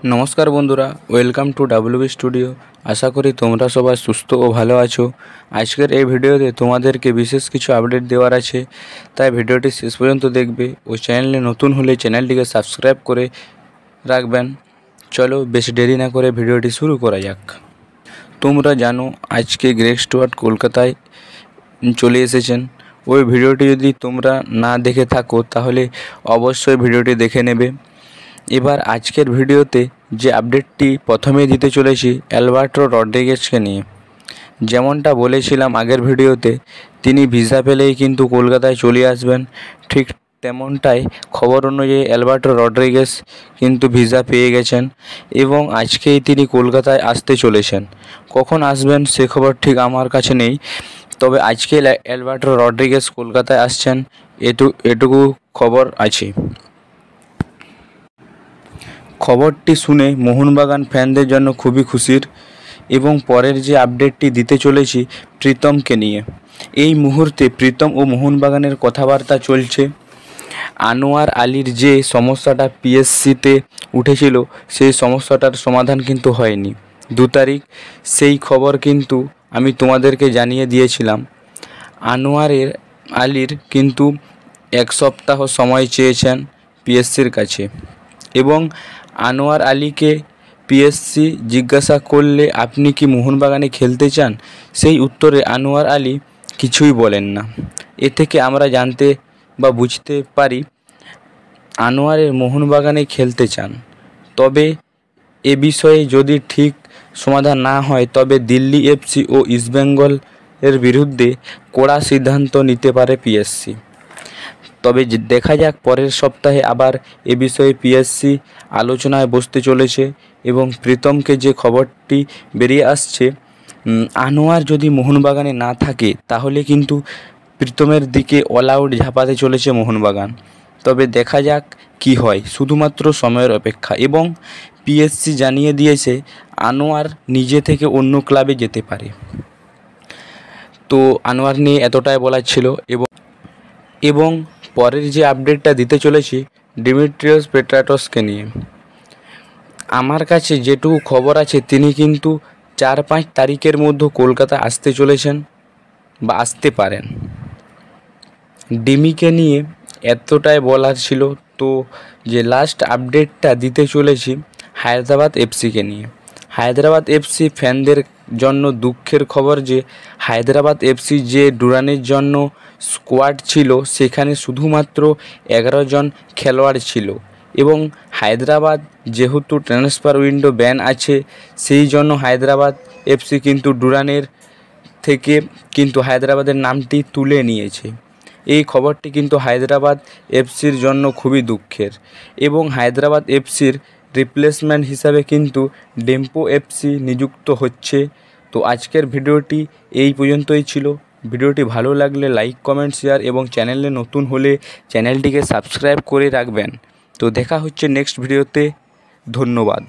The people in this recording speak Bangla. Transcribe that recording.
নমস্কার বন্ধুরা, ওয়েলকাম টু ডাব্লিউবি স্টুডিও। আশা করি তোমরা সবাই সুস্থ ও ভালো আছো। আজকের এই ভিডিওতে তোমাদেরকে বিশেষ কিছু আপডেট দেওয়ার আছে, তাই ভিডিওটি শেষ পর্যন্ত দেখবে ও চ্যানেলে নতুন হলে চ্যানেলটিকে সাবস্ক্রাইব করে রাখবেন। চলো বেশি দেরি না করে ভিডিওটি শুরু করা যাক। তোমরা জানো আজকে গ্রেগ স্টুয়ার্ট কলকাতায় চলে এসেছেন। ওই ভিডিওটি যদি তোমরা না দেখে থাকো তাহলে অবশ্যই ভিডিওটি দেখে নেবে। এবার আজকের ভিডিওতে যে আপডেটটি প্রথমে দিতে চলেছি অ্যালবার্টো রড্রিগেজকে নিয়ে। যেমনটা বলেছিলাম আগের ভিডিওতে, তিনি ভিসা পেলেই কিন্তু কলকাতায় চলে আসবেন। ঠিক তেমনটাই খবর অনুযায়ী অ্যালবার্টো রড্রিগেজ কিন্তু ভিসা পেয়ে গেছেন এবং আজকেই তিনি কলকাতায় আসতে চলেছেন। কখন আসবেন সে খবর ঠিক আমার কাছে নেই, তবে আজকে অ্যালবার্টো রড্রিগেজ কলকাতায় আসছেন এটুকু খবর আছে। খবরটি শুনে মোহনবাগান ফ্যানদের জন্য খুবই খুশির। এবং পরের যে আপডেটটি দিতে চলেছি প্রীতমকে নিয়ে। এই মুহূর্তে প্রীতম ও মোহনবাগানের কথাবার্তা চলছে। আনোয়ার আলীর যে সমস্যাটা পিএসসিতে উঠেছিল সেই সমস্যাটার সমাধান কিন্তু হয়নি। 2 তারিখ সেই খবর কিন্তু আমি তোমাদেরকে জানিয়ে দিয়েছিলাম। আনোয়ারের আলীর কিন্তু 1 সপ্তাহ সময় চেয়েছেন পিএসসির কাছে এবং আনোয়ার আলীকে পিএসসি জিজ্ঞাসা করলে আপনি কি মোহনবাগানে খেলতে চান, সেই উত্তরে আনোয়ার আলী কিছুই বলেন না। এ থেকে আমরা জানতে বা বুঝতে পারি আনোয়ারের মোহনবাগানে খেলতে চান। তবে এ বিষয়ে যদি ঠিক সমাধান না হয় তবে দিল্লি এফসি ও ইস্টবেঙ্গল এর বিরুদ্ধে কড়া সিদ্ধান্ত নিতে পারে পিএসসি। তবে দেখা যাক, পরের সপ্তাহে আবার এ বিষয়ে পিএসসি আলোচনায় বসতে চলেছে এবং প্রীতমকে যে খবরটি বেরিয়ে আসছে, আনোয়ার যদি মোহনবাগানে না থাকে তাহলে কিন্তু প্রীতমের দিকে অল আউট ঝাঁপাতে চলেছে মোহনবাগান। তবে দেখা যাক কি হয়, শুধুমাত্র সময়ের অপেক্ষা। এবং পিএসসি জানিয়ে দিয়েছে আনোয়ার নিজে থেকে অন্য ক্লাবে যেতে পারে। তো আনোয়ার নিয়ে এতটাই বলার ছিল। এবং পরের যে আপডেটটা দিতে চলেছি ডিমিট্রিয়াস পেট্রাটসকে নিয়ে। আমার কাছে যেটুকু খবর আছে তিনি কিন্তু 4-5 তারিখের মধ্যে কলকাতা আসতে চলেছেন বা আসতে পারেন। ডিমিকে নিয়ে এতটাই বলার ছিল। তো যে লাস্ট আপডেটটা দিতে চলেছি হায়দ্রাবাদ এফসিকে নিয়ে। হায়দ্রাবাদ এফসি ফ্যানদের জন্য দুঃখের খবর যে হায়দ্রাবাদ এফসি যে ডুরানের জন্য স্কোয়াড ছিল সেখানে শুধুমাত্র 11 জন খেলোয়াড় ছিল এবং হায়দ্রাবাদ যেহেতু ট্রান্সফার উইন্ডো ব্যান আছে, সেই জন্য হায়দ্রাবাদ এফসি কিন্তু ডুরানের থেকে কিন্তু হায়দ্রাবাদের নামটি তুলে নিয়েছে। এই খবরটি কিন্তু হায়দ্রাবাদ এফসির জন্য খুবই দুঃখের এবং হায়দ্রাবাদ এফসির রিপ্লেসমেন্ট হিসাবে কিন্তু ডেম্পো এফসি নিযুক্ত হচ্ছে। তো আজকের ভিডিওটি এই পর্যন্তই ছিল। ভিডিওটি ভালো লাগলে লাইক, কমেন্ট, শেয়ার এবং চ্যানেলে নতুন হলে চ্যানেলটিকে সাবস্ক্রাইব করে রাখবেন। তো দেখা হচ্ছে নেক্সট ভিডিওতে। ধন্যবাদ।